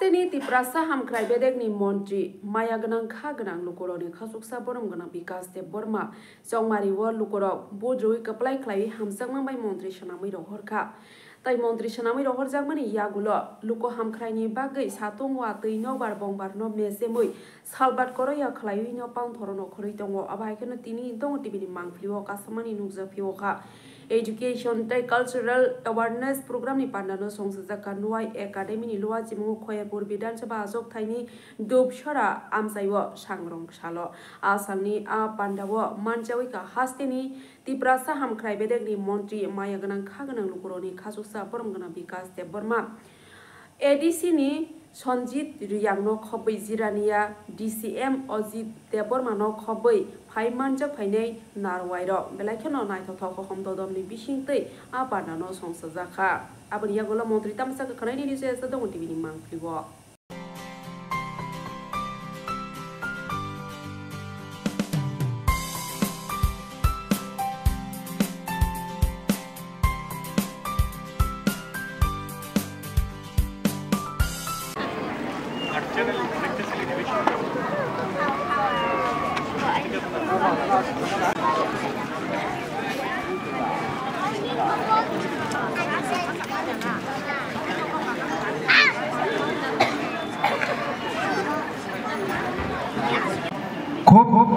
Hasteni Tiprasa Hamkrai Bedegni Montri, Maya Ganang Kaganang Lukoroni, Kasuksa Borum Gana Bikas de Burma, Songmari War Lukoro, Bodrui Kaplai Clay, Hamsang by Montri Shanamiro Horka. Tai Montri Shanamiro Horzamani Yagulo, Luko Hamkraini Bagay, Satungwa, Tino Barbong Barno Mesemui, Salbat Koroya Clayino Pantorono Corritongo, Abakanatini, don't be Manflio, Casamani Nuza Pioka. Education tai cultural awareness program ni pandano songsajaka nuai academy ni luwa jimu khoyapur bidan sabha azok thaini dubshara amsaiwo sangrong salo asalni a pandawo manjawi ka hasteni tiprasa hamkhrai bedegni montri mayaganang khaganang lukuroni khasuksa poromgana bikas de burma ADC ni Sonjit Riyangno Khobai Jirania DCM Ozit Debormano Khobai Paimanjak Painei Narwairo Belakeno Night of Home Domini Bishinte Abanano Songsazaka Abaniagola Montri Tamsaka Kanani says the don't even monthly walk.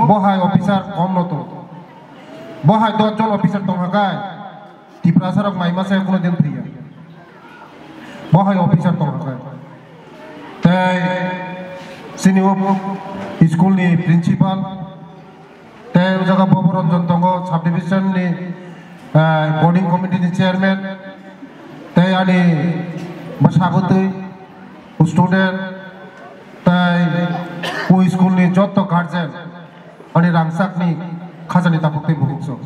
Bohai officer komnoto, bohai dojon officer tonghakai, tiprasarok maima saya kuno den priya. Bohai officer tonghakai. Tei senior school ni principal, tei ujaga boboronjon tongo subdivision ni boarding committee ni chairman, tei ani basabutui student, tei school ni joto guardian. Ani rangsak ni khazani tapukte buhukso.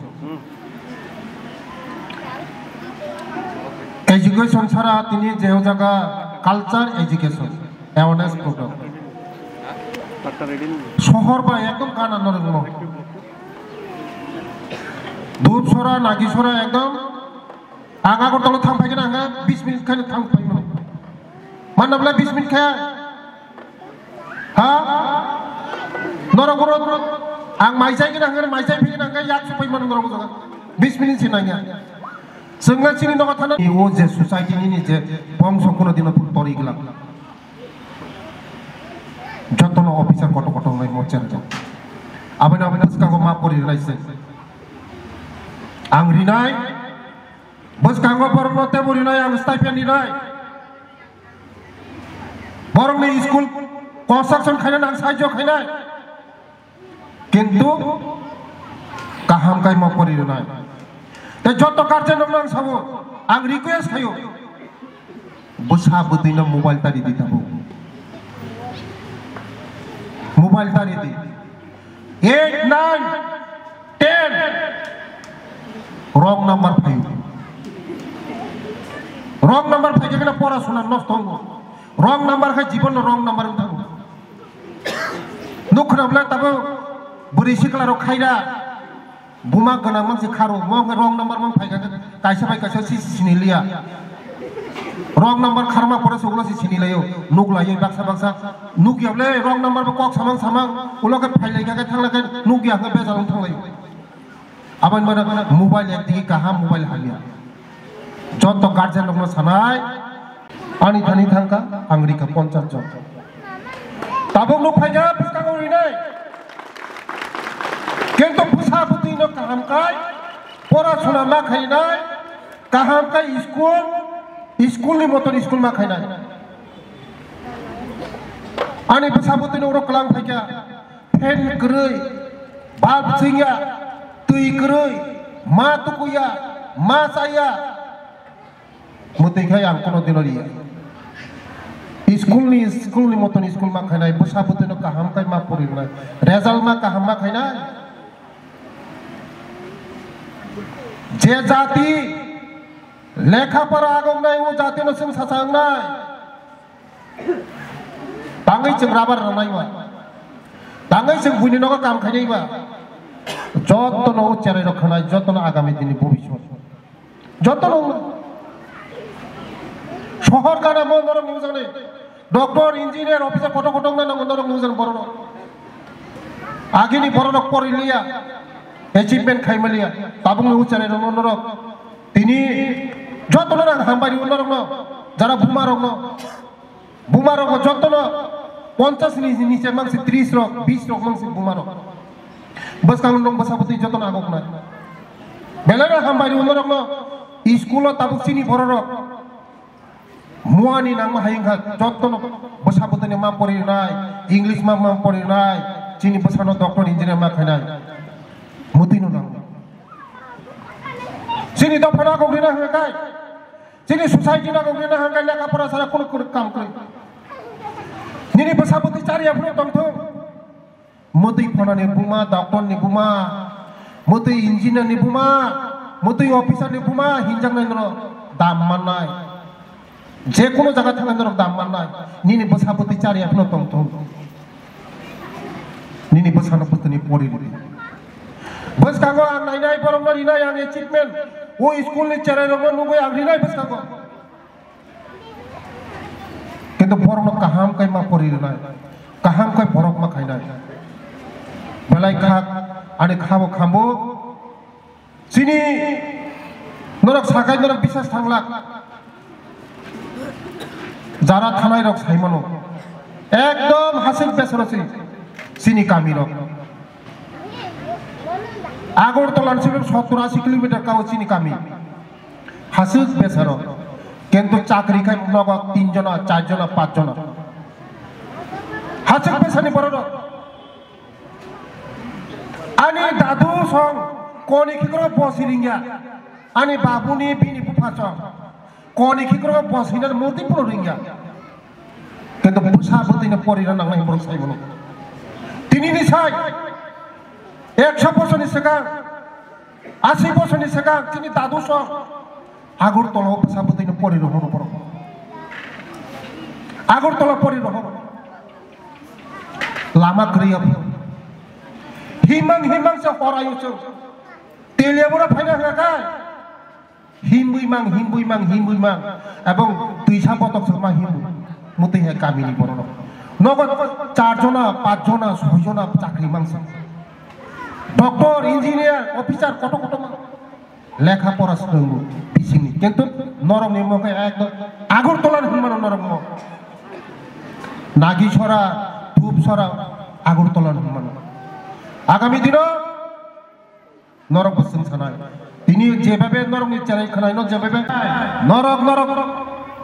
Education chara tini jeo jaga culture education awareness program. Shohor ba ekdom kana normo. Dub sora nagi sora ekdom anga ko tolo thang phagina anga 20 minute khane thang phai mane. Manabla 20 minute khaya. Ha? Norogoro Ang maisai kita anggar maisai bikin anggar yak supaya mana orang orang 20 minit sih nanya. Sengaja sini nak thana. Iwo je society ini je bom sokuna dina pun tori gelap. Jatuh no officer koto nai mocer je. Aben sekarang maaf kori rai se. Ang rinai, bos kanggo borong note bori nai ang stipend rinai. Borong ni school construction kainan ang sajo kainan. Kintu kaham kai mau pori runai. Te joto karja nong sabu ang request kayo. Busa butina mobile tadi di tabu. Mobile tadi di 8, 9, 10 wrong number 5. Wrong number 5 kena pora sunan nos tongo. Wrong number ka jibon wrong number tabu. Nukhrabla tabu Burisi kalau kaya, buma ganang masih karo, mau wrong number mau pakai kaisa si sini liya, wrong number karma pora sekolah si sini liyo, nuk layo baksa, nuk ya boleh wrong number berkok samang, ulo ke pakai thang lagi, nuk ya ke besalong thang layo, aban mana mobile yang tinggi kaham mobile halia, jodoh guardian nomor sanai, ani thangka, Amerika poncat jod, tabung nuk pakai puskang ini. Kento pusat putih no kaham kai, pora suna makai nai, kaham kai school ni motor school makai nai. Ani pusat putih no orang kelang pakai, pen kerui, bab singa, tui kerui, ma tukuya, ma saya, mutai kai ang kono dinori. School ni motor school makai nai, pusat putih no kaham kai ma puri nai, result ma kaham makai nai. जे जाति लेखा पर आगम नहीं वो जाति न SIM ससांग नहीं तांगई चंद्राबर रनाई बा तांगई सिम बुनी नो का काम खाई बा जत नो चेरे रखना जत नो आगामी दिन भविष्य जत नो শহর কানা বন্ধর নিউজনে डॉक्टर इंजीनियर ऑफिसर कत कत नरक नुजन बरन आगे बरन पढ़लिया एचिवमेंट खाइमलिया ताबुंग उचारे नरक तिनी जतन हामबारी नरक जरा बुमारक जतन 50 नीचे मांगसी 30 रक 20 रक मांगसी बुमारक बस कांग दं बसापति जतन आगक ना बेलाना हामबारी नरक स्कूल ताबुक सिनी बरन मुआनी नांग हाइंगा जतन बसापति मा पढ़िनाय इंग्लिश मा पढ़िनाय चिनी बसानो डॉक्टर इंजीनियर मा खाइनाय मुतिनो नांग चिनी दफना गौरिना हांगाय चिनी सोसाइटी ना गौरिना हांगाय लेखा पढ़ा सारा कोन काम करे निनी बसापति चारिया फुनो दंथो मुति फनानि बुमा डॉक्टर नि बुमा मुति इंजीनियर नि बुमा मुति ऑफिसर नि बुमा हिंजां नायनो दाम माननाय जे कोनो जगह थांनाय दाम माननाय निनी बसापति चारिया फुनो दंथो निनी बसापतिनि परि बस कागो आं नायनाय बरंनो रिनाय आं एचिवमेंट वो स्कूल नि चेरे रंगो नुगै आं रिनाय बस कागो किंतु बरंनो काहाम कै मा परि रिनाय काहाम कै बरक मा खाइनाय बेलाय खाक आनि खाबो खामबो सिनि नरक साखाय नरक बिसास थांला जारा थानाय रक साइमनो एकदम हासिल बेसरसि सिनि कामी रक आगरतलानिफ्राय 70-80 किलोमीटर का चिनी कामी हासिल बेसर किंतु चाकरी खाय नग 3 जना 4 जना 5 जना हासिल बेसरनि बरन आनि दादु सं कोनि खिक्रो बसिरिंगा आनि बाबुनि बिनि बुफाच कोनि खिक्रो बसिना मूर्ति पुरिंगा किंतु बसापतिनि परिरा नांनाय बर साइमनो तिनिनि साइ 100 बोसोरनि सिगां 80 बोसोरनि सिगां तिनि दादु सं आगरतला बसापतिनि परिरहन बर आगरतला परिरहन लामा गैया हिमां से हरायोसो तेलियाबरा फायना हागाय हिमबुइमां एवं दैसा बतक मा हिमु मुते हे गामिनि बरन नगद 4 जना 5 जना 6 जना चाकरी मांगसा डॉक्टर इंजीनियर ऑफिसर कत लेखा पढ़ा सोलोंगो बिसिनि किंतु नरकनि मखे एकदम आगरतला होनमानो नरक नागिसरा धूपसरा आगरतला होनमानो आगामी दिन नरक बसं सानाय तिनि जेबाबे नरकनि चेनेल खोनायनो जेबाबे नरक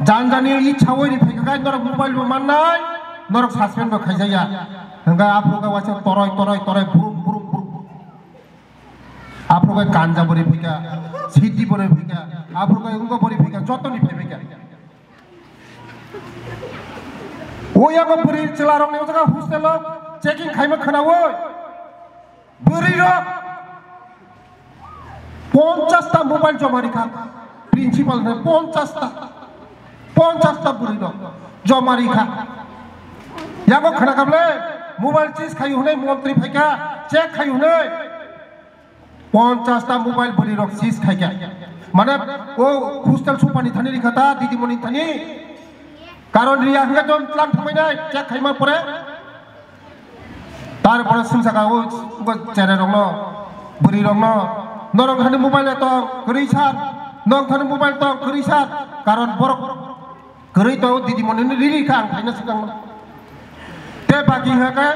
जानजानि इच्छा होयनि फैगाय नरक मोबाइल माननाय नरक सासपेंड बो खायजाया हंगा आफुगा वासे तरय बुरुम आफुगा गांजा बरि फैगा सिद्धि बरि फैगा आफुगा उंगा बरि फैगा जतनि फैगा ओयागो बरि चलारंनि जगा हस्टेल चेकिंग खायमा खोनावो बरिरो 50टा मोबाइल जमारिखा प्रिन्सिपाल ने 50टा बरिरो जमारिखा यागो खोनागाबले मोबाइल चीज खायो हनै मंत्री फैगा चेक खायो हनै 50टा मोबाइल बरिरो चीज खायगा माने ओ हस्टेल सुपानि थानि रिखाता दिदिमनि थानि कारण रिया हंगा जम लाम थांबायनाय चेक खायमा परे तारपरे संसागा ओ चेरे रंगनो बरि रंगनो नरक थानि मोबाइल तो गरैसार नंग थानि मोबाइल तो गरैसार कारण बरक गरै तो दिदिमनि रिरिखा आं थाइना सिगां ते बाकी हाका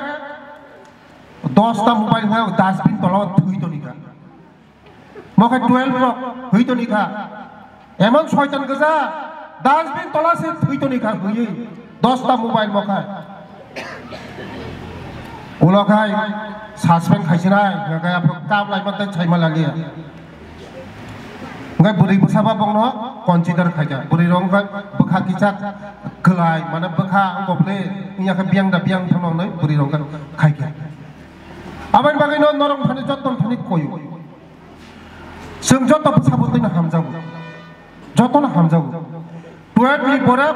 10टा मोबाइल हा डास्टबिन तलाव थुइतनिखा मखे 12 रक थुइतनिखा एमन शयतान गोजा डास्टबिन तलासे थुइतनिखा होयै 10टा मोबाइल मखा उलखाय सासपेंड खायसिनाय गाय काम लाइमते छाइमालालिया गाय बुरै बसाबा बंनो कन्सिडार खायगा बुरै रंग बखा किचा गलाय माने बखा अंगबले इयाखा बियांग थांनानै बुरै रंग खायगा आबाय बागैनो नरम थानि जतन थानि कयो जों जत बसाबो दैनो हामजागौ जतन हामजागौ 12 मिनिट बरे